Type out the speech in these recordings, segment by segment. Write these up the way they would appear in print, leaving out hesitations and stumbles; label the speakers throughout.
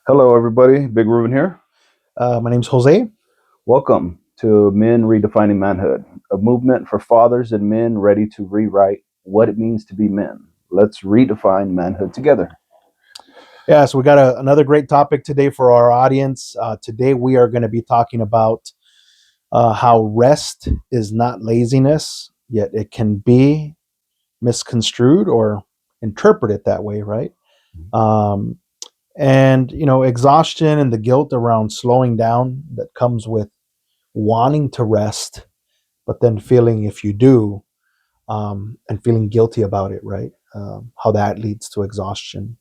Speaker 1: Hello, everybody. Big Ruben here.
Speaker 2: My name's Jose.
Speaker 1: Welcome to Men Redefining Manhood, a movement for fathers and men ready to rewrite what it means to be men. Let's redefine manhood together.
Speaker 2: Yeah, so we got another great topic today for our audience. Today we are going to be talking about how rest is not laziness, yet it can be misconstrued or interpreted that way, right? Um, and exhaustion and the guilt around slowing down that comes with wanting to rest, but then feeling if you do, and feeling guilty about it, right? How that leads to exhaustion.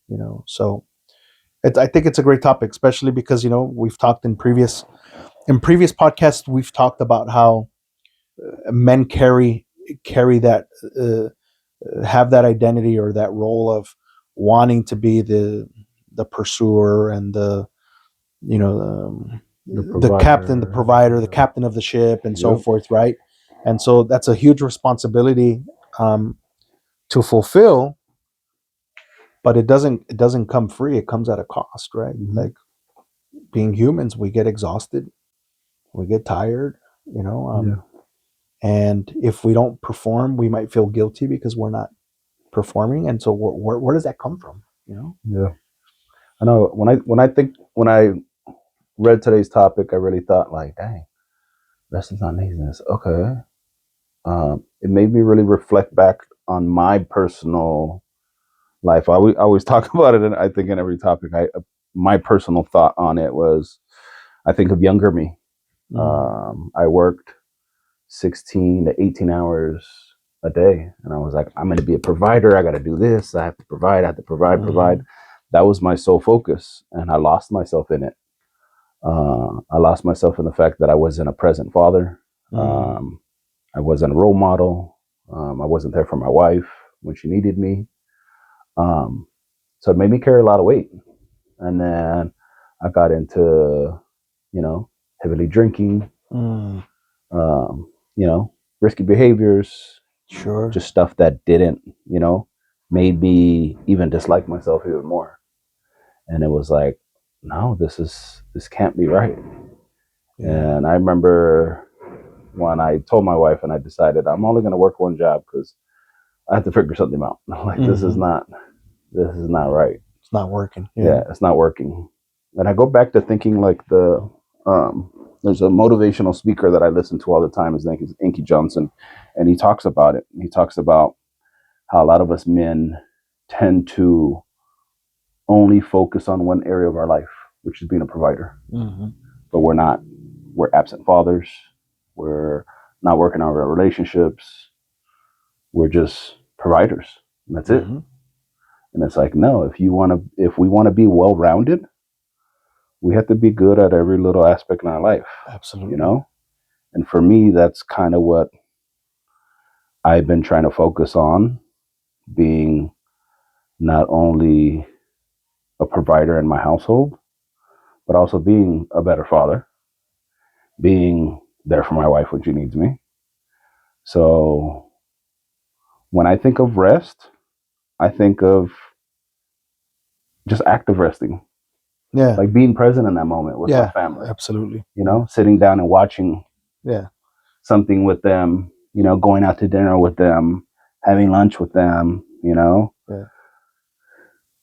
Speaker 2: So I think it's a great topic, especially because we've talked in previous podcasts. We've talked about how men carry that have that identity or that role of wanting to be the pursuer and
Speaker 1: The
Speaker 2: the captain, the
Speaker 1: provider.
Speaker 2: provider, the captain of the ship, and so
Speaker 1: Yep.
Speaker 2: forth, right? And so that's a huge responsibility um, to fulfill, but it doesn't come free. It comes at a cost, right?
Speaker 1: Mm-hmm.
Speaker 2: Like being humans, we get exhausted, we get tired, you know.
Speaker 1: Yeah.
Speaker 2: And if we don't perform, we might feel guilty because we're not performing. And so, where does that come from?
Speaker 1: Yeah. I know. When I read today's topic, I really thought, like, dang, rest is not laziness. Okay. It made me really reflect back on my personal life. I always talk about it, and I think in every topic, my personal thought on it was, I think of younger me. I worked 16 to 18 hours a day, and I was like, I'm going to be a provider. I got to do this. I have to provide. I have to provide, provide.
Speaker 2: Mm-hmm.
Speaker 1: That was my sole focus, and I lost myself in it. I lost myself in the fact that I wasn't a present father.
Speaker 2: Mm-hmm.
Speaker 1: Um, I wasn't a role model. I wasn't there for my wife when she needed me. Um, so it made me carry a lot of weight. And then I got into, you know, heavily drinking,
Speaker 2: Mm,
Speaker 1: um, risky behaviors,
Speaker 2: sure.
Speaker 1: just stuff that didn't, made me even dislike myself even more. And it was like, no, this can't be right.
Speaker 2: Yeah.
Speaker 1: And I remember when I told my wife and I decided I'm only going to work one job because I have to figure something out. Like
Speaker 2: Mm-hmm.
Speaker 1: this is not right.
Speaker 2: It's not working. Yeah.
Speaker 1: Yeah, it's not working. And I go back to thinking like um, there's a motivational speaker that I listen to all the time. His name is Inky Johnson, and he talks about it. He talks about how a lot of us men tend to only focus on one area of our life, which is being a provider.
Speaker 2: Mm-hmm.
Speaker 1: But we're not. We're absent fathers. We're not working on our relationships. We're just providers, and that's it.
Speaker 2: Mm-hmm.
Speaker 1: And it's like, no, if we want to be well rounded, we have to be good at every little aspect in our life, you
Speaker 2: Absolutely.
Speaker 1: know? And for me, that's kind of what I've been trying to focus on, being not only a provider in my household, but also being a better father, being there for my wife when she needs me. So when I think of rest, I think of just active resting,
Speaker 2: Yeah.
Speaker 1: like being present in that moment with my
Speaker 2: Yeah.
Speaker 1: family,
Speaker 2: Absolutely. Yeah.
Speaker 1: sitting down and watching
Speaker 2: Yeah.
Speaker 1: something with them, going out to dinner with them, having lunch with them.
Speaker 2: Yeah.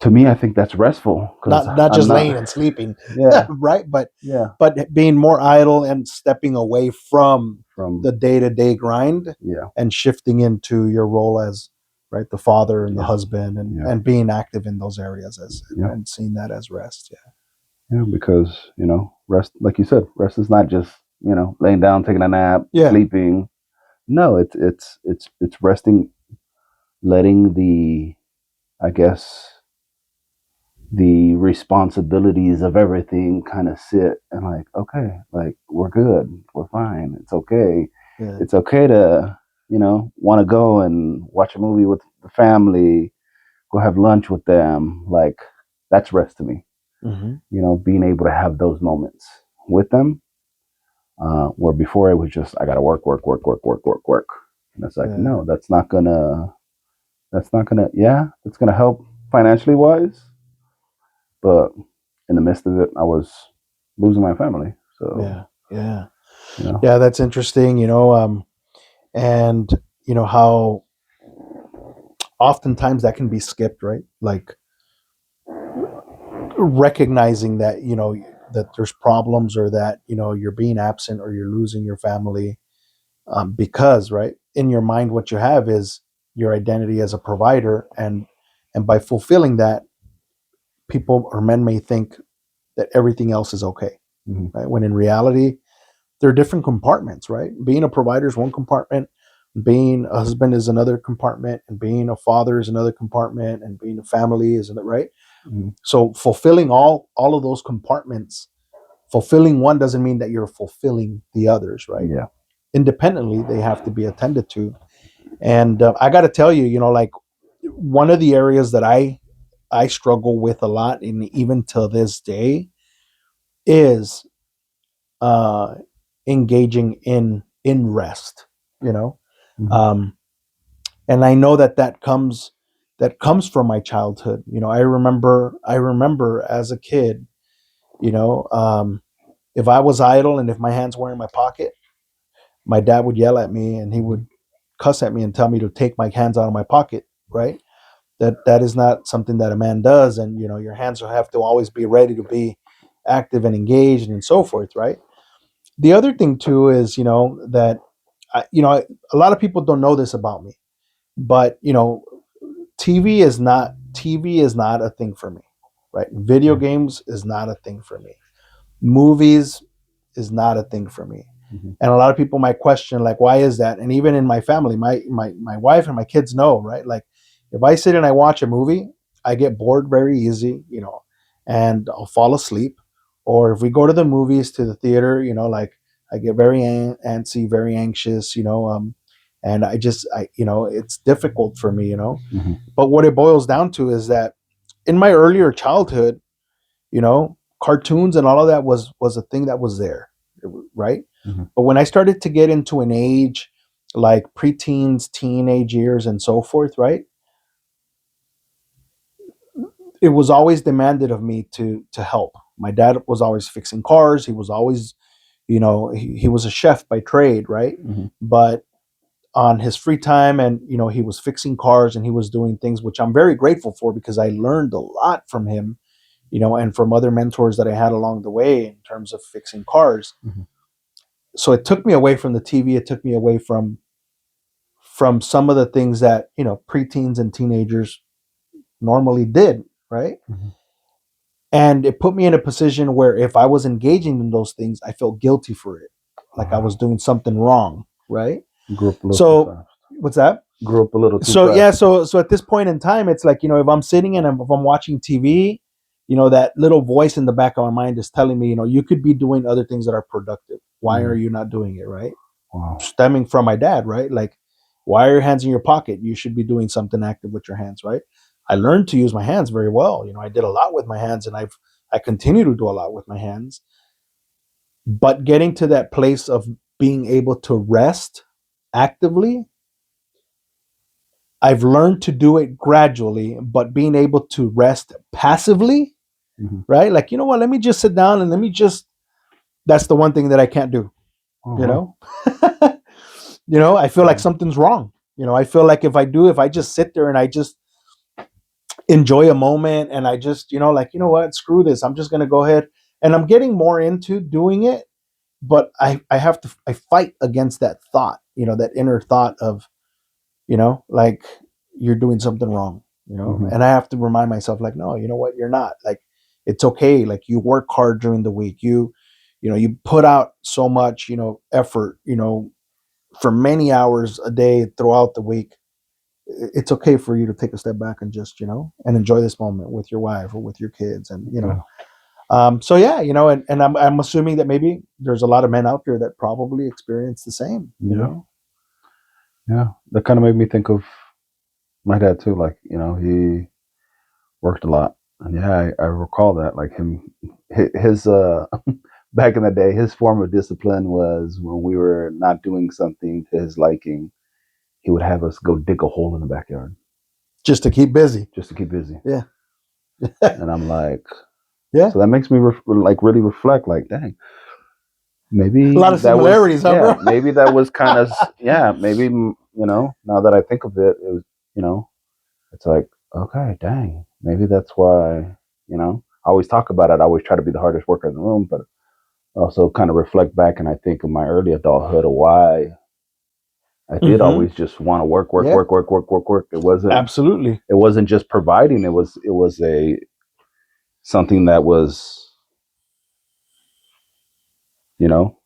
Speaker 1: To me, I think that's restful because
Speaker 2: Not
Speaker 1: I'm
Speaker 2: just
Speaker 1: not.
Speaker 2: laying and sleeping,
Speaker 1: Yeah,
Speaker 2: right? But
Speaker 1: yeah.
Speaker 2: but being more idle and stepping away from
Speaker 1: From
Speaker 2: the day to day grind
Speaker 1: yeah,
Speaker 2: and shifting into your role as right the father and the
Speaker 1: yeah,
Speaker 2: husband and
Speaker 1: yeah,
Speaker 2: and being active in those areas as
Speaker 1: yeah,
Speaker 2: and seeing that as rest.
Speaker 1: yeah. Because rest, like you said, rest is not just laying down, taking a nap,
Speaker 2: Yeah.
Speaker 1: sleeping. No, it's resting, letting I guess the responsibilities of everything kind of sit and like, okay, like we're good, we're fine,
Speaker 2: Yeah.
Speaker 1: it's okay to want to go and watch a movie with the family, go have lunch with them. Like that's rest to me.
Speaker 2: Mm-hmm.
Speaker 1: Being able to have those moments with them, where before it was just I gotta work, work, work, work, work, work, work. And it's like,
Speaker 2: Yeah.
Speaker 1: no, that's not gonna, yeah, it's gonna help financially wise, but in the midst of it, I was losing my family. So
Speaker 2: Yeah. Yeah.
Speaker 1: you know,
Speaker 2: Yeah. That's interesting. And how oftentimes that can be skipped, right? Like recognizing that that there's problems, or that you're being absent, or you're losing your family, because right in your mind what you have is your identity as a provider, and by fulfilling that, people or men may think that everything else is okay,
Speaker 1: hmm
Speaker 2: right? When in reality, there are different compartments, right? Being a provider is one compartment, being a husband is another compartment, and being a father is another compartment, and being a family is another, right?
Speaker 1: hmm
Speaker 2: So fulfilling all of those compartments, fulfilling one doesn't mean that you're fulfilling the others, right?
Speaker 1: yeah,
Speaker 2: Independently, they have to be attended to. And I got to tell you, like one of the areas that I struggle with a lot, and even to this day, is uh, engaging in rest. You know,
Speaker 1: hmm
Speaker 2: um, and I know that comes from my childhood. I remember as a kid, you know, if I was idle and if my hands were in my pocket, my dad would yell at me and he
Speaker 1: hmm
Speaker 2: would cuss at me and tell me to take my hands out of my pocket. Right? That is not something that a man does, and your hands will have to always be ready to be active and engaged and so forth. Right? The other thing too is that a lot of people don't know this about me, but TV is not a thing for me, right? Video
Speaker 1: yeah,
Speaker 2: games is not a thing for me. Movies is not a thing for me.
Speaker 1: hmm
Speaker 2: And a lot of people might question, like, why is that? And even in my family, my wife and my kids know, right? Like, if I sit and I watch a movie, I get bored very easy, and I'll fall asleep. Or if we go to the movies, to the theater, like, I get very antsy, very anxious, and it's difficult for me.
Speaker 1: hmm
Speaker 2: But what it boils down to is that in my earlier childhood, cartoons and all of that was a thing that was there, right?
Speaker 1: hmm
Speaker 2: But when I started to get into an age like preteens, teenage years, and so forth, right, it was always demanded of me to help. My dad was always fixing cars. He was always, he was a chef by trade, right?
Speaker 1: hmm
Speaker 2: But on his free time, and he was fixing cars and he was doing things which I'm very grateful for, because I learned a lot from him, and from other mentors that I had along the way in terms of fixing cars.
Speaker 1: hmm
Speaker 2: So it took me away from the TV. It took me away from some of the things that preteens and teenagers normally did, right?
Speaker 1: hmm
Speaker 2: And it put me in a position where if I was engaging in those things, I felt guilty for it, like I was doing something wrong, right?
Speaker 1: Grew up a little too
Speaker 2: So
Speaker 1: fast.
Speaker 2: what's that?
Speaker 1: Grew up a little too
Speaker 2: So yeah,
Speaker 1: fast.
Speaker 2: so at this point in time, it's like, if I'm sitting and if I'm watching TV, that little voice in the back of my mind is telling me, you could be doing other things that are productive. Why are
Speaker 1: hmm
Speaker 2: you not doing it, right?
Speaker 1: Wow.
Speaker 2: Stemming from my dad, right? Like, why are your hands in your pocket? You should be doing something active with your hands, right? I learned to use my hands very well. I did a lot with my hands, and I continue to do a lot with my hands. But getting to that place of being able to rest actively, I've learned to do it gradually, but being able to rest passively,
Speaker 1: hmm
Speaker 2: right? Like, you know what? Let me just sit down and let me just. That's the one thing that I can't do. You
Speaker 1: Uh-huh.
Speaker 2: know, I feel like
Speaker 1: Yeah.
Speaker 2: something's wrong. I feel like if I just sit there and I just enjoy a moment, and I just, like, you know what? Screw this. I'm just gonna go ahead, and I'm getting more into doing it, but I fight against that thought. That inner thought of, like, you're doing something wrong,
Speaker 1: hmm
Speaker 2: and I have to remind myself, like, no, you know what, you're not. Like, it's okay. Like, you work hard during the week, you put out so much, effort, for many hours a day throughout the week. It's okay for you to take a step back and just, and enjoy this moment with your wife or with your kids, and
Speaker 1: Yeah.
Speaker 2: so yeah, and I'm assuming that maybe there's a lot of men out there that probably experience the same,
Speaker 1: Yeah. Yeah. That kind of made me think of my dad too. Like, he worked a lot. And yeah, I recall that. Like him, his back in the day, his form of discipline was when we were not doing something to his liking, he would have us go dig a hole in the backyard
Speaker 2: just to keep busy.
Speaker 1: just to keep busy.
Speaker 2: Yeah.
Speaker 1: And I'm like,
Speaker 2: Yeah.
Speaker 1: So that makes me like really reflect. Like, dang,
Speaker 2: A
Speaker 1: maybe
Speaker 2: lot of
Speaker 1: that was,
Speaker 2: similarities, huh,
Speaker 1: yeah,
Speaker 2: bro?
Speaker 1: maybe that was kind of, yeah, maybe, now that I think of it, it was, it's like, okay, dang, maybe that's why, I always talk about it. I always try to be the hardest worker in the room, but also kind of reflect back and I think of my early adulthood of why I did
Speaker 2: Mm-hmm.
Speaker 1: always just want to work, work,
Speaker 2: Yeah,
Speaker 1: work, work, work, work, work.
Speaker 2: absolutely.
Speaker 1: It wasn't just providing. It was a something that was, you know,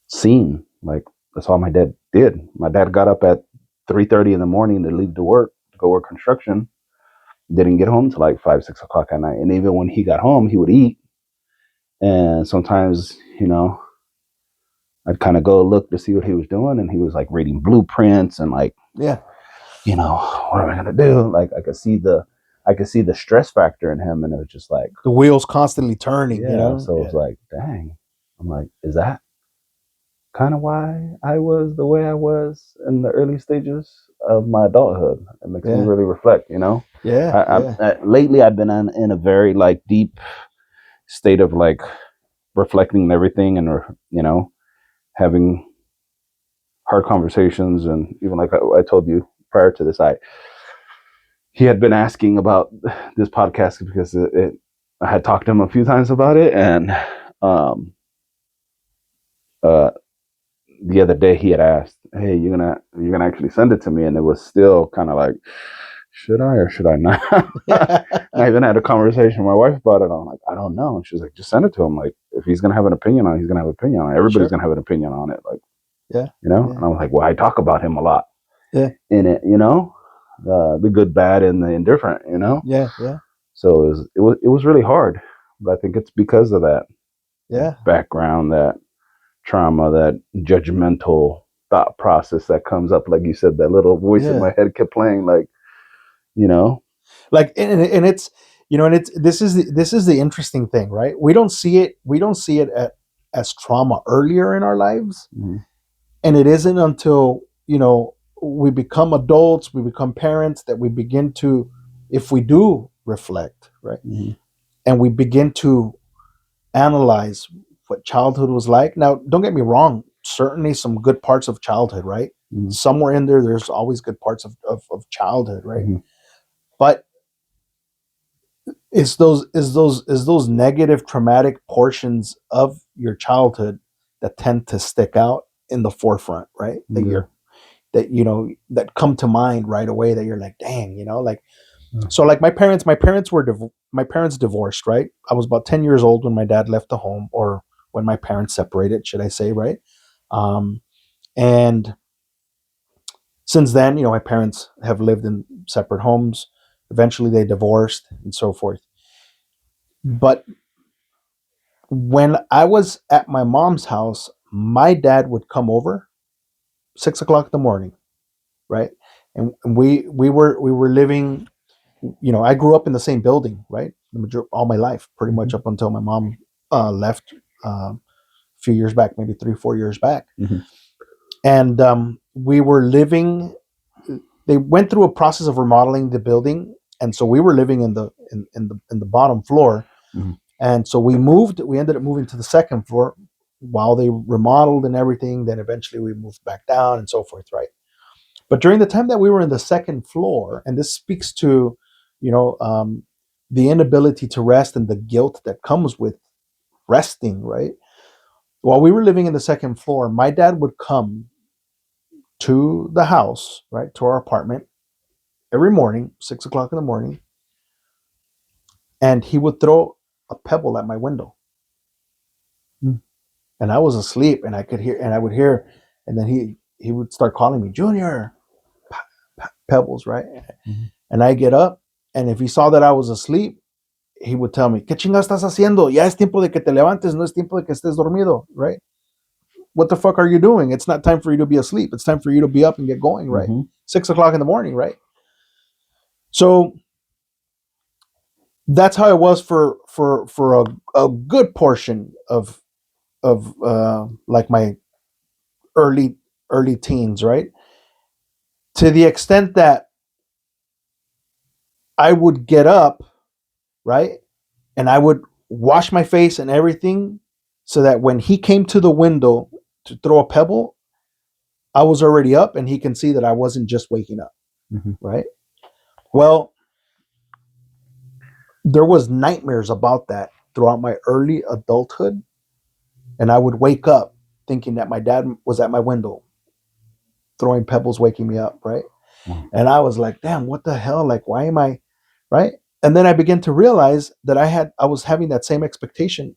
Speaker 1: seen. Like that's all my dad did. My dad got up at 3:30 in the morning to leave to work to go work construction. Didn't get home till like 5, 6 o'clock at night. And even when he got home, he would eat. And sometimes, I'd kind of go look to see what he was doing, and he was like reading blueprints and like,
Speaker 2: Yeah,
Speaker 1: what am I gonna do? Like I could see the stress factor in him, and it was just like,
Speaker 2: the wheels constantly turning.
Speaker 1: yeah. So it was
Speaker 2: Yeah,
Speaker 1: like, dang. I'm like, is that kind of why I was the way I was in the early stages of my adulthood? It makes me
Speaker 2: yeah,
Speaker 1: really reflect.
Speaker 2: yeah, yeah,
Speaker 1: Lately I've been in a very like deep state of like reflecting on everything, and having hard conversations, and even like I told you prior to this, he had been asking about this podcast because I had talked to him a few times about it, and um, uh, the other day he had asked, "Hey, you're gonna actually send it to me?" And it was still kind of like, should I or should I not?
Speaker 2: yeah,
Speaker 1: And I even had a conversation with my wife about it. I'm like, I don't know. And she's like, just send it to him. Like, if he's gonna have an opinion on it, he's gonna have an opinion on it. Everybody's
Speaker 2: sure,
Speaker 1: gonna have an opinion on it. Like,
Speaker 2: yeah,
Speaker 1: And
Speaker 2: yeah,
Speaker 1: I was like, well, I talk about him a lot
Speaker 2: yeah,
Speaker 1: in it. The good, bad, and the indifferent.
Speaker 2: yeah, yeah,
Speaker 1: So it was really hard. But I think it's because of that
Speaker 2: yeah,
Speaker 1: background, that trauma, that judgmental thought process that comes up. Like you said, that little voice in
Speaker 2: yeah.
Speaker 1: my head kept playing. Like, you know,
Speaker 2: Like, and it's and it's this is the interesting thing, right? We don't see it as trauma earlier in our lives,
Speaker 1: mm-hmm,
Speaker 2: and it isn't until we become adults, we become parents, that we begin to, if we do reflect, right,
Speaker 1: mm-hmm,
Speaker 2: and we begin to analyze what childhood was like. Now, don't get me wrong, certainly some good parts of childhood, right?
Speaker 1: mm-hmm,
Speaker 2: Somewhere in there, there's always good parts of childhood, right?
Speaker 1: mm-hmm,
Speaker 2: But is those negative traumatic portions of your childhood that tend to stick out in the forefront, right? That
Speaker 1: yeah,
Speaker 2: you're that come to mind right away, that you're like, dang, like,
Speaker 1: yeah,
Speaker 2: so like my parents divorced, right? I was about 10 years old when my dad left the home, or when my parents separated, should I say, right? um and since then, my parents have lived in separate homes. Eventually they divorced and so forth. But when I was at my mom's house, my dad would come over 6 o'clock in the morning, right? And we were living. I grew up in the same building, right? All my life, pretty
Speaker 1: mm-hmm,
Speaker 2: much up until my mom left a few years back, maybe 3 4 years back,
Speaker 1: mm-hmm,
Speaker 2: and we were living. They went through a process of remodeling the building, and so we were living in the bottom floor.
Speaker 1: mm-hmm,
Speaker 2: And so we ended up moving to the second floor while they remodeled and everything. Then eventually we moved back down and so forth, right? But during the time that we were in the second floor, and this speaks to, you know, um, the inability to rest and the guilt that comes with resting, right? While we were living in the second floor, my dad would come to the house, right, to our apartment every morning, 6 o'clock in the morning, and he would throw a pebble at my window. And I was asleep, and I would hear, and then he would start calling me Junior, pebbles, right?
Speaker 1: mm-hmm,
Speaker 2: And I get up, and if he saw that I was asleep, he would tell me, ¿Qué chingas estás haciendo? Ya es tiempo de que te levantes, no es tiempo de que estés dormido, right? What the fuck are you doing? It's not time for you to be asleep. It's time for you to be up and get going, right?
Speaker 1: mm-hmm,
Speaker 2: 6 o'clock in the morning, right? So that's how it was for a good portion of like my early early teens, right? To the extent that I would get up, right, and I would wash my face and everything so that when he came to the window to throw a pebble, I was already up and he can see that I wasn't just waking up,
Speaker 1: Hmm.
Speaker 2: right? Well, there was nightmares about that throughout my early adulthood, and I would wake up thinking that my dad was at my window throwing pebbles, waking me up, right? And I was like, damn, what the hell? Like, why am I, right? And then I began to realize that I was having that same expectation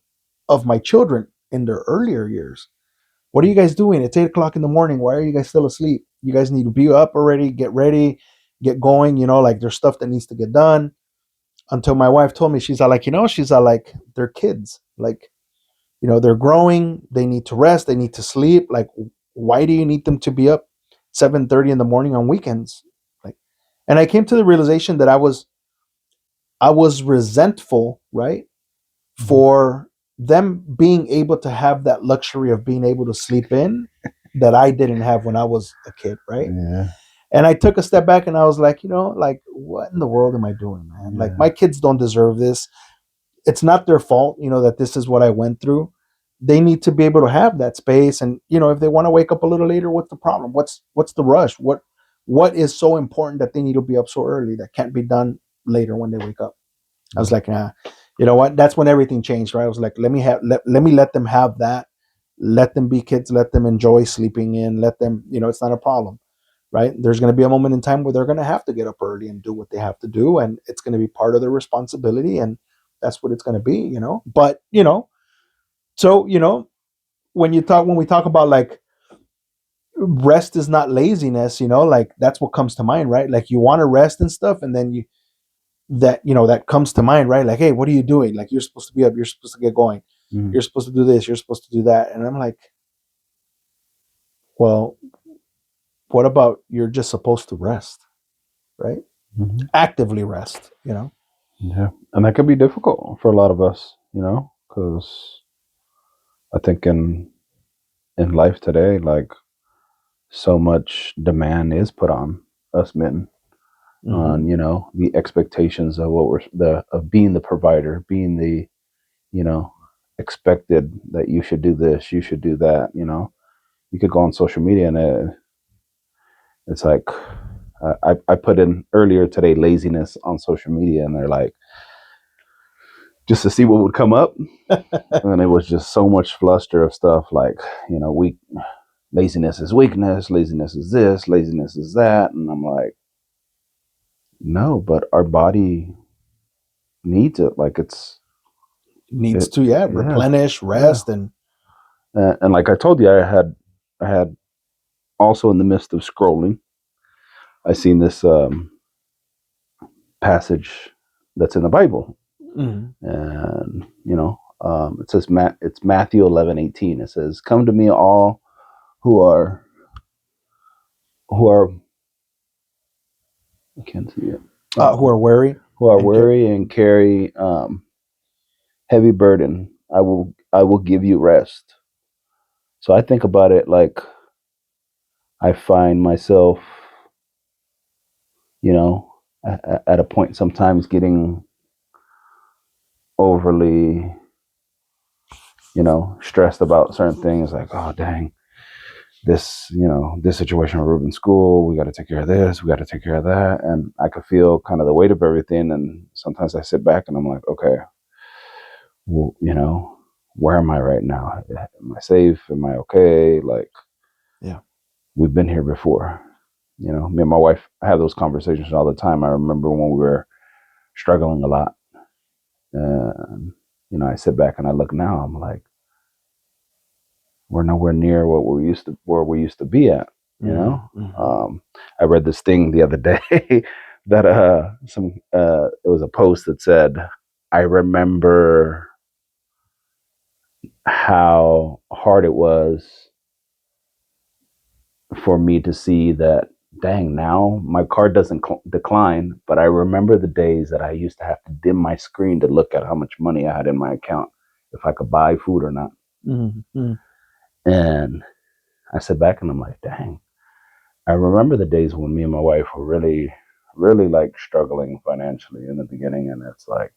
Speaker 2: of my children in their earlier years. What are you guys doing? It's 8 o'clock in the morning. Why are you guys still asleep? You guys need to be up already, get ready, get going. Like there's stuff that needs to get done. Until my wife told me, she's all like, they're kids. Like, they're growing. They need to rest. They need to sleep. Like, why do you need them to be up 7:30 in the morning on weekends? Like, and I came to the realization that I was resentful, right,
Speaker 1: Hmm.
Speaker 2: for them being able to have that luxury of being able to sleep in that I didn't have when I was a kid, right?
Speaker 1: Yeah.
Speaker 2: And I took a step back and I was like, like what in the world am I doing, man? Like
Speaker 1: Yeah.
Speaker 2: my kids don't deserve this. It's not their fault, that this is what I went through. They need to be able to have that space, and if they want to wake up a little later, what's the problem? What's the rush? What is so important that they need to be up so early that can't be done later when they wake up? I was like, nah. You know what? That's when everything changed, right? I was like, let me let them have that. Let them be kids. Let them enjoy sleeping in. Let them, it's not a problem, right? There's going to be a moment in time where they're going to have to get up early and do what they have to do, and it's going to be part of their responsibility, and that's what it's going to be. But so when we talk about like rest is not laziness, like that's what comes to mind, right? Like you want to rest and stuff, and then that comes to mind, right? Like, hey, what are you doing? Like, you're supposed to be up, you're supposed to get going,
Speaker 1: Hmm.
Speaker 2: you're supposed to do this, you're supposed to do that. And I'm like, well, what about you're just supposed to rest, right?
Speaker 1: Hmm.
Speaker 2: Actively rest.
Speaker 1: Yeah. And that could be difficult for a lot of us, because I think in life today, like so much demand is put on us men,
Speaker 2: Mm-hmm.
Speaker 1: on the expectations of what we're the of being the provider, being the you know expected that you should do this, you should do that. You could go on social media and it's like I put in earlier today laziness on social media, and they're like just to see what would come up, and it was just so much fluster of stuff like weak laziness is weakness, laziness is this, laziness is that, and I'm like, no, but our body needs it. Like
Speaker 2: Needs
Speaker 1: it,
Speaker 2: to, yeah,
Speaker 1: yeah,
Speaker 2: replenish,
Speaker 1: yeah.
Speaker 2: rest, and
Speaker 1: And like I told you, I had also in the midst of scrolling, I seen this passage that's in the Bible,
Speaker 2: mm,
Speaker 1: and it says it's Matthew 11:18. It says, "Come to me, all who are who are I can't see it,
Speaker 2: who are weary
Speaker 1: who are
Speaker 2: and care.
Speaker 1: weary and carry heavy burden. I will give you rest." So I think about it like I find myself, you know, at a point sometimes getting overly, stressed about certain things. Like, oh dang, this situation with Ruben's school, we got to take care of this, we got to take care of that, and I could feel kind of the weight of everything. And sometimes I sit back and I'm like, okay, well, where am I right now? Am I safe? Am I okay? Like,
Speaker 2: Yeah.
Speaker 1: we've been here before. Me and my wife have those conversations all the time. I remember when we were struggling a lot. And, I sit back and I look now, I'm like, we're nowhere near what we used to be at, you know?
Speaker 2: Mm-hmm.
Speaker 1: I read this thing the other day that it was a post that said, I remember how hard it was for me to see that, dang, now my card doesn't decline, but I remember the days that I used to have to dim my screen to look at how much money I had in my account, if I could buy food or not.
Speaker 2: Mm-hmm.
Speaker 1: And I sit back and I'm like, dang, I remember the days when me and my wife were really, really like struggling financially in the beginning. And it's like,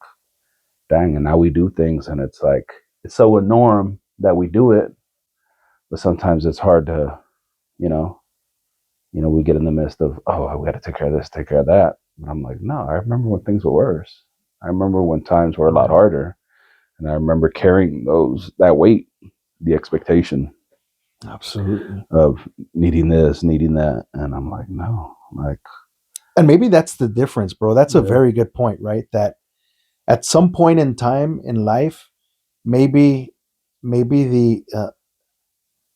Speaker 1: dang, and now we do things, and it's like it's so a norm that we do it, but sometimes it's hard to, you know, we get in the midst of, oh, we got to take care of this, take care of that. And I'm like, no, I remember when things were worse. I remember when times were a lot
Speaker 2: Right.
Speaker 1: harder, and I remember carrying that weight, the expectation
Speaker 2: Absolutely.
Speaker 1: of needing this, needing that, and I'm like, no, like,
Speaker 2: And maybe that's the difference, bro. That's a
Speaker 1: yeah,
Speaker 2: very good point, right? That at some point in time in life, maybe the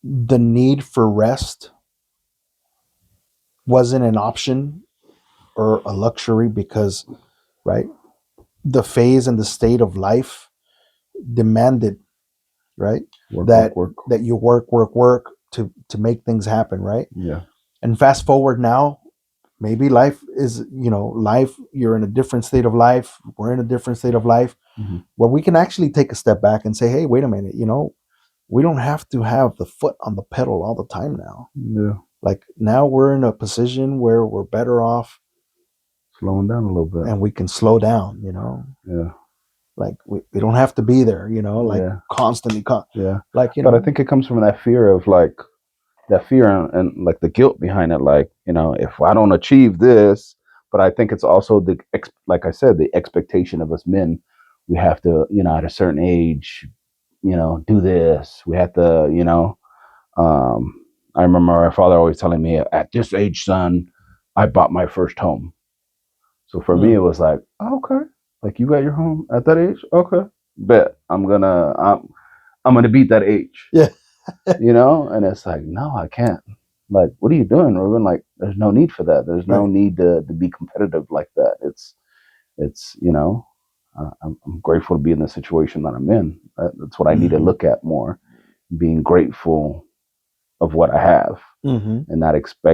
Speaker 2: need for rest wasn't an option or a luxury because, right, the phase and the state of life demanded, right,
Speaker 1: work,
Speaker 2: that
Speaker 1: work, work,
Speaker 2: you work to make things happen, right?
Speaker 1: yeah,
Speaker 2: And fast forward now, maybe life is, life, you're in a different state of life, we're in a different state of life,
Speaker 1: mm-hmm.
Speaker 2: where we can actually take a step back and say, hey, wait a minute, we don't have to have the foot on the pedal all the time now.
Speaker 1: Yeah,
Speaker 2: Like now we're in a position where we're better off
Speaker 1: slowing down a little bit,
Speaker 2: and we can slow down,
Speaker 1: yeah,
Speaker 2: like we don't have to be there, like
Speaker 1: yeah,
Speaker 2: constantly,
Speaker 1: yeah.
Speaker 2: like,
Speaker 1: But I think it comes from that fear of like that fear and like the guilt behind it, like, if I don't achieve this. But I think it's also like I said, the expectation of us men. We have to, at a certain age, do this. We have to, um I remember my father always telling me, at this age, son, I bought my first home. So for me, it
Speaker 2: mm,
Speaker 1: was like, oh, okay, like you got your home at that age, okay, bet I'm gonna beat that age,
Speaker 2: yeah,
Speaker 1: and it's like, no, I can't. Like, what are you doing, Ruben? Like, there's no need for that. There's no
Speaker 2: right,
Speaker 1: need to be competitive like that. It's I'm grateful to be in the situation that I'm in. That's what I need to
Speaker 2: mm-hmm,
Speaker 1: look at more, being grateful of what I have,
Speaker 2: mm-hmm,
Speaker 1: and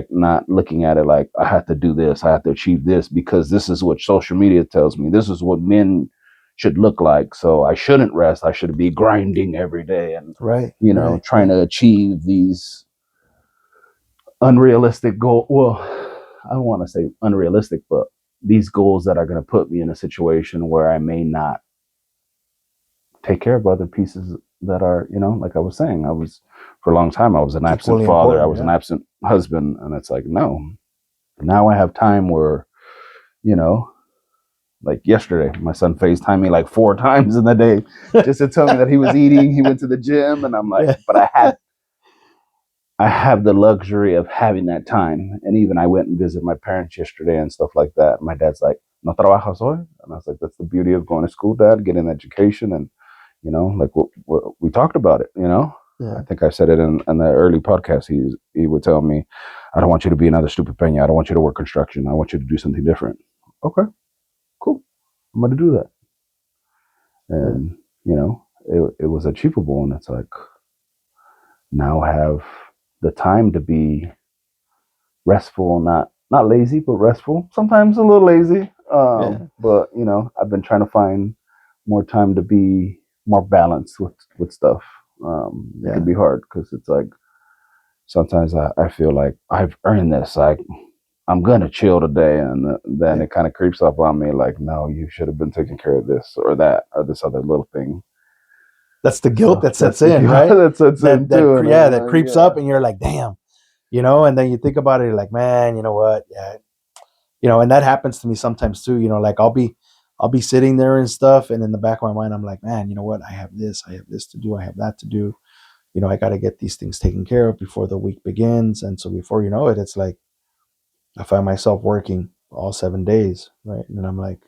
Speaker 1: not looking at it like I have to do this, I have to achieve this, because this is what social media tells me. This is what men should look like. So I shouldn't rest. I should be grinding every day and
Speaker 2: right, right,
Speaker 1: trying
Speaker 2: right,
Speaker 1: to achieve these unrealistic goal. Well, I don't want to say unrealistic, but these goals that are going to put me in a situation where I may not take care of other pieces that are, like I was saying, I was for a long time, I was an absent
Speaker 2: equally
Speaker 1: father, I
Speaker 2: important,
Speaker 1: was an
Speaker 2: yeah,
Speaker 1: absent husband, and it's like, no, now I have time where, you know, like yesterday, my son FaceTimed me like 4 times in the day just to tell me that he was eating, he went to the gym, and I'm like,
Speaker 2: yeah,
Speaker 1: but I have the luxury of having that time. And even I went and visited my parents yesterday and stuff like that. My dad's like, no trabajas hoy? And I was like, that's the beauty of going to school, Dad, getting an education. And, like what we talked about it. I
Speaker 2: yeah,
Speaker 1: think I said it in the early podcast. He would tell me, I don't want you to be another stupid peña. I don't want you to work construction. I want you to do something different. Okay, cool. I'm going to do that.
Speaker 2: yeah,
Speaker 1: And, it was achievable. And it's like, now have the time to be restful, not lazy, but restful. Sometimes a little lazy.
Speaker 2: yeah,
Speaker 1: But I've been trying to find more time to be more balanced with stuff. It can
Speaker 2: yeah.
Speaker 1: be hard because it's like sometimes I feel like I've earned this. Like I'm gonna chill today, and then
Speaker 2: Right.
Speaker 1: it kind of creeps up on me. Like, no, you should have been taking care of this or that or this other little thing.
Speaker 2: That's the guilt
Speaker 1: So
Speaker 2: that
Speaker 1: that's
Speaker 2: sets
Speaker 1: the
Speaker 2: in,
Speaker 1: guilt
Speaker 2: right?
Speaker 1: that sets in too, and I'm
Speaker 2: That
Speaker 1: like,
Speaker 2: creeps up,
Speaker 1: yeah,
Speaker 2: and you're like, damn, and then you think about it, you're like, man, you know what? Yeah, and that happens to me sometimes too. Like I'll be sitting there and stuff, and in the back of my mind, I'm like, man, you know what? I have this to do, I have that to do. I got to get these things taken care of before the week begins, and so before you know it, it's like I find myself working all 7 days, right? And I'm like,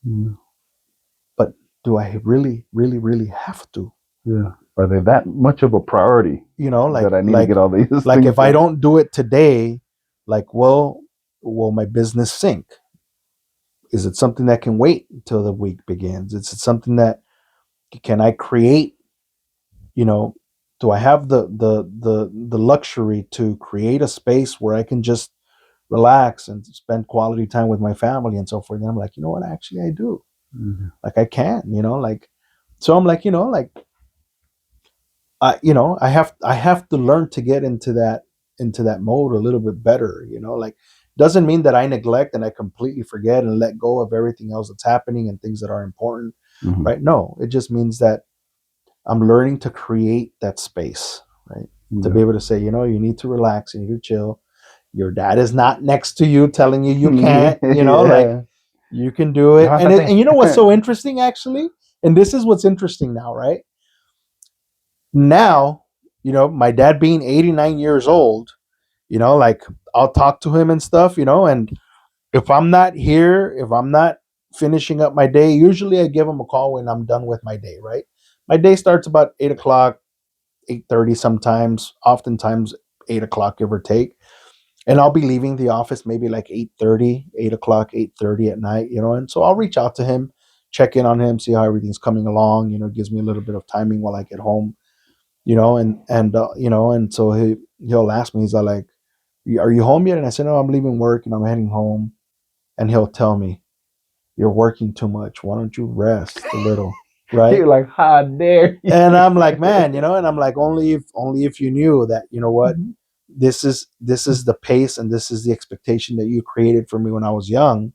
Speaker 1: yeah.
Speaker 2: but do I really, really, really have to?
Speaker 1: Yeah. Are they that much of a priority
Speaker 2: Like
Speaker 1: that I need to get all these things
Speaker 2: if I
Speaker 1: done?
Speaker 2: don't do it today, like, well, will my business sink? Is it something that can wait until the week begins? Is it something that can I create? You know, do I have the luxury to create a space where I can just relax and spend quality time with my family and so forth? And I'm like, you know what? Actually, I do.
Speaker 1: Mhm.
Speaker 2: Like I can. Like so. I'm like, like I have to learn to get into that mode a little bit better. Like doesn't mean that I neglect and I completely forget and let go of everything else that's happening and things that are important.
Speaker 1: Hmm.
Speaker 2: right? No, it just means that I'm learning to create that space, right? To be
Speaker 1: Yeah.
Speaker 2: able to say, you need to relax, you need to chill. Your dad is not next to you telling you you can't, like
Speaker 1: Yeah.
Speaker 2: you can do it.
Speaker 1: Levántate.
Speaker 2: And you know what's so interesting actually? And this is what's interesting now, right? Now, my dad being 89 years old, like I'll talk to him and stuff, and if I'm not here, if I'm not finishing up my day, usually I give him a call when I'm done with my day, right? My day starts about 8 o'clock, 8:30 sometimes, oftentimes 8 o'clock, give or take. And I'll be leaving the office maybe like 8:30, 8 o'clock, 8:30 at night, and so I'll reach out to him, check in on him, see how everything's coming along, gives me a little bit of timing while I get home, and so he'll ask me, he's like, are you home yet? And I said, no, I'm leaving work and I'm heading home. And he'll tell me, you're working too much. Why don't you rest a little? Right.
Speaker 1: You're like, how dare
Speaker 2: And
Speaker 1: you?
Speaker 2: I'm like, man, and I'm like, only if you knew that, what, this is the pace and this is the expectation that you created for me when I was young.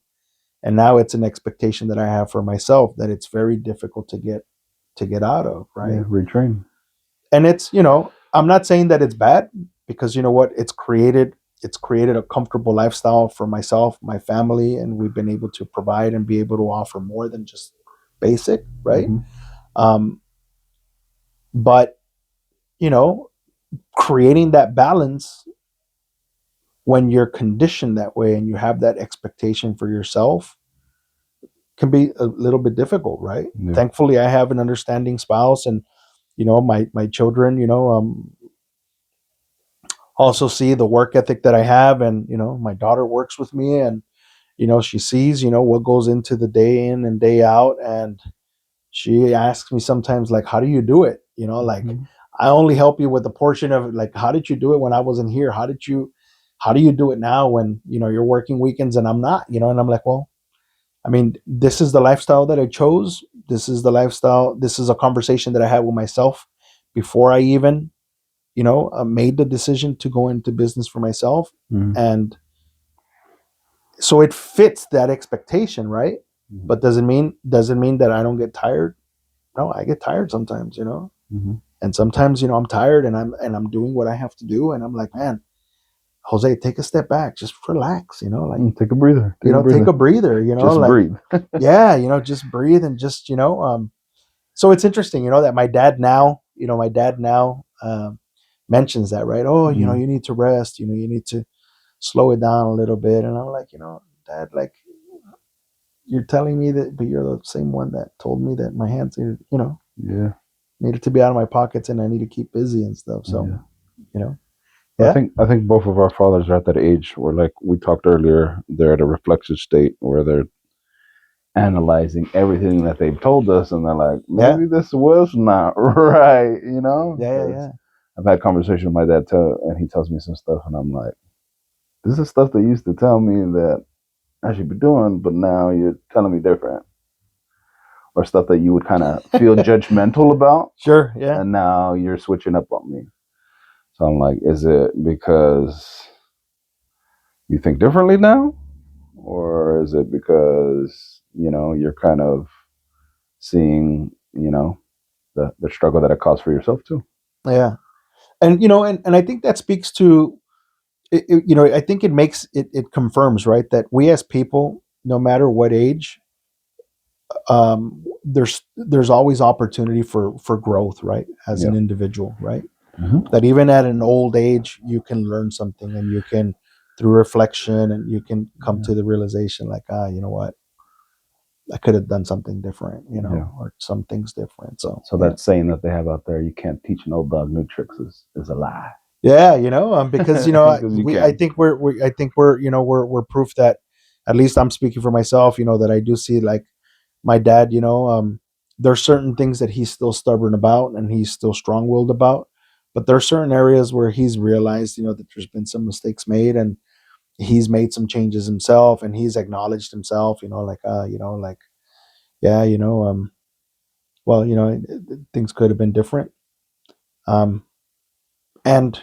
Speaker 2: And now it's an expectation that I have for myself that it's very difficult to get out of,
Speaker 1: Yeah,
Speaker 2: right?
Speaker 1: retrain.
Speaker 2: And I'm not saying that it's bad, because you know what, it's created a comfortable lifestyle for myself, my family, and we've been able to provide and be able to offer more than just basic, right?
Speaker 1: Hmm.
Speaker 2: um, but you know creating that balance when you're conditioned that way and you have that expectation for yourself can be a little bit difficult, right?
Speaker 1: Yeah.
Speaker 2: Thankfully I have an understanding spouse, and my children, also see the work ethic that I have, and my daughter works with me, and she sees what goes into the day in and day out, and she asks me sometimes, like, how do you do it, like,
Speaker 1: Hmm.
Speaker 2: I only help you with a portion of, like, how did you do it when I wasn't here? How do you do it now when you're working weekends and I'm not, and I'm like, well, I mean, this is the lifestyle that I chose. This is the lifestyle. This is a conversation that I had with myself before I even made the decision to go into business for myself.
Speaker 1: Hmm.
Speaker 2: And so it fits that expectation, right?
Speaker 1: Hmm.
Speaker 2: But doesn't mean that I don't get tired. No, I get tired sometimes,
Speaker 1: Hmm.
Speaker 2: and sometimes I'm tired, and I'm doing what I have to do, and I'm like, man, Jose, take a step back, just relax, like,
Speaker 1: Take a breather. Take a
Speaker 2: take
Speaker 1: breather.
Speaker 2: a breather,
Speaker 1: Just
Speaker 2: like,
Speaker 1: breathe.
Speaker 2: yeah, just breathe, and just so it's interesting, that my dad now mentions that, right? Oh,
Speaker 1: Mm.
Speaker 2: you need to rest, you need to slow it down a little bit. And I'm like, Dad, like, you're telling me that, but you're the same one that told me that my hands
Speaker 1: Yeah.
Speaker 2: needed to be out of my pockets and I need to keep busy and stuff. So,
Speaker 1: Yeah.
Speaker 2: you know,
Speaker 1: I
Speaker 2: yeah,
Speaker 1: think I think both of our fathers are at that age where, like we talked earlier, they're at a reflexive state where they're analyzing everything that they've told us, and they're like,
Speaker 2: yeah,
Speaker 1: maybe this was not right,
Speaker 2: yeah, yeah,
Speaker 1: because
Speaker 2: yeah,
Speaker 1: I've had conversations with my dad too, and he tells me some stuff, and I'm like, this is stuff they used to tell me that I should be doing, but now you're telling me different, or stuff that you would kind of feel judgmental about,
Speaker 2: sure, yeah,
Speaker 1: and now you're switching up on me. So I'm like, is it because you think differently now, or is it because you're kind of seeing the struggle that it caused for yourself too?
Speaker 2: yeah. And, and I think that speaks to, I think it confirms, right, that we as people, no matter what age, there's always opportunity for growth, right, as
Speaker 1: Yeah.
Speaker 2: an individual, right?
Speaker 1: Hmm.
Speaker 2: That even at an old age you can learn something, and you can, through reflection, and you can come
Speaker 1: Yeah.
Speaker 2: to the realization, like, you know what, I could have done something different,
Speaker 1: Yeah.
Speaker 2: or some things different. So
Speaker 1: So
Speaker 2: yeah,
Speaker 1: that saying that they have out there, you can't teach an old dog new tricks, is a lie.
Speaker 2: yeah, because
Speaker 1: Because you
Speaker 2: we I
Speaker 1: can.
Speaker 2: think we're proof that, at least I'm speaking for myself, that I do see, like, my dad, there's certain things that he's still stubborn about and he's still strong-willed about, but there are certain areas where he's realized, that there's been some mistakes made, and he's made some changes himself, and he's acknowledged himself, like, like, yeah, well, things could have been different. um and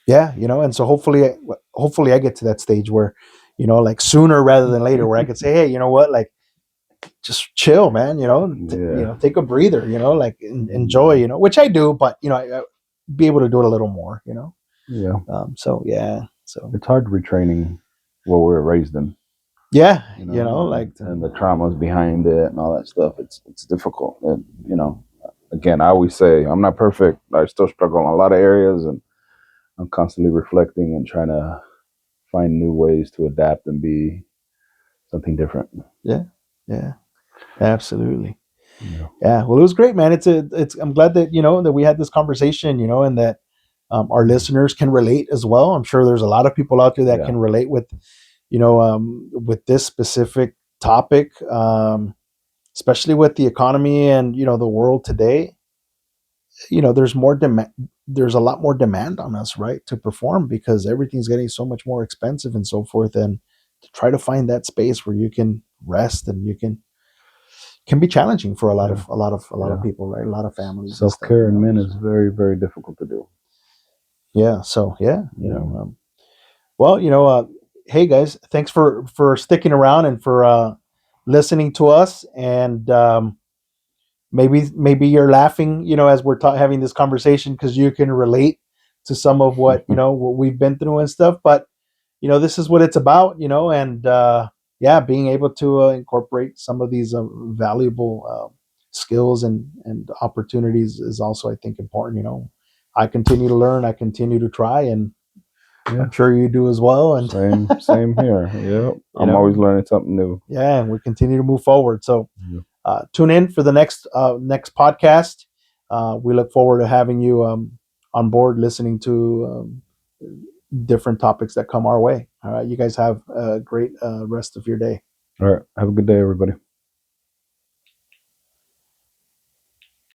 Speaker 2: yeah, and so hopefully I get to that stage where, like, sooner rather than later, where I could say, hey, you know what, like, just chill, man.
Speaker 1: Yeah.
Speaker 2: Take a breather. Like enjoy. Which I do, but I be able to do it a little more.
Speaker 1: Yeah.
Speaker 2: So yeah, so
Speaker 1: It's hard retraining what we were raised in,
Speaker 2: yeah,
Speaker 1: and, and the traumas behind it and all that stuff. It's difficult. And, again, I always say I'm not perfect. I still struggle in a lot of areas, and I'm constantly reflecting and trying to find new ways to adapt and be something different.
Speaker 2: yeah, yeah, absolutely.
Speaker 1: Yeah.
Speaker 2: Yeah, well, it was great, man. It's. I'm glad that that we had this conversation, and that our listeners can relate as well. I'm sure there's a lot of people out there that
Speaker 1: Yeah.
Speaker 2: can relate with this specific topic, especially with the economy and the world today. There's more demand. There's a lot more demand on us, right, to perform because everything's getting so much more expensive and so forth. And to try to find that space where you can rest and you can be challenging for a lot
Speaker 1: Yeah.
Speaker 2: of
Speaker 1: Yeah.
Speaker 2: people, right? A lot of families and
Speaker 1: Self
Speaker 2: stuff.
Speaker 1: care in men is very, very difficult to do.
Speaker 2: Yeah. So yeah,
Speaker 1: Yeah.
Speaker 2: well, hey guys, thanks for sticking around and for listening to us. And maybe you're laughing, as we're having this conversation because you can relate to some of what what we've been through and stuff. But this is what it's about, and yeah, being able to incorporate some of these valuable skills and opportunities is also, I think, important. I continue to learn, I continue to try, and
Speaker 1: Yeah.
Speaker 2: I'm sure you do as well. And
Speaker 1: Same here. Yep.
Speaker 2: you
Speaker 1: I'm always
Speaker 2: know,
Speaker 1: learning something new.
Speaker 2: yeah, and we continue to move forward. So
Speaker 1: Yeah.
Speaker 2: tune in for the next podcast. We look forward to having you on board, listening to different topics that come our way. All right, you guys have a great rest of your day.
Speaker 1: All right. Have a good day, everybody.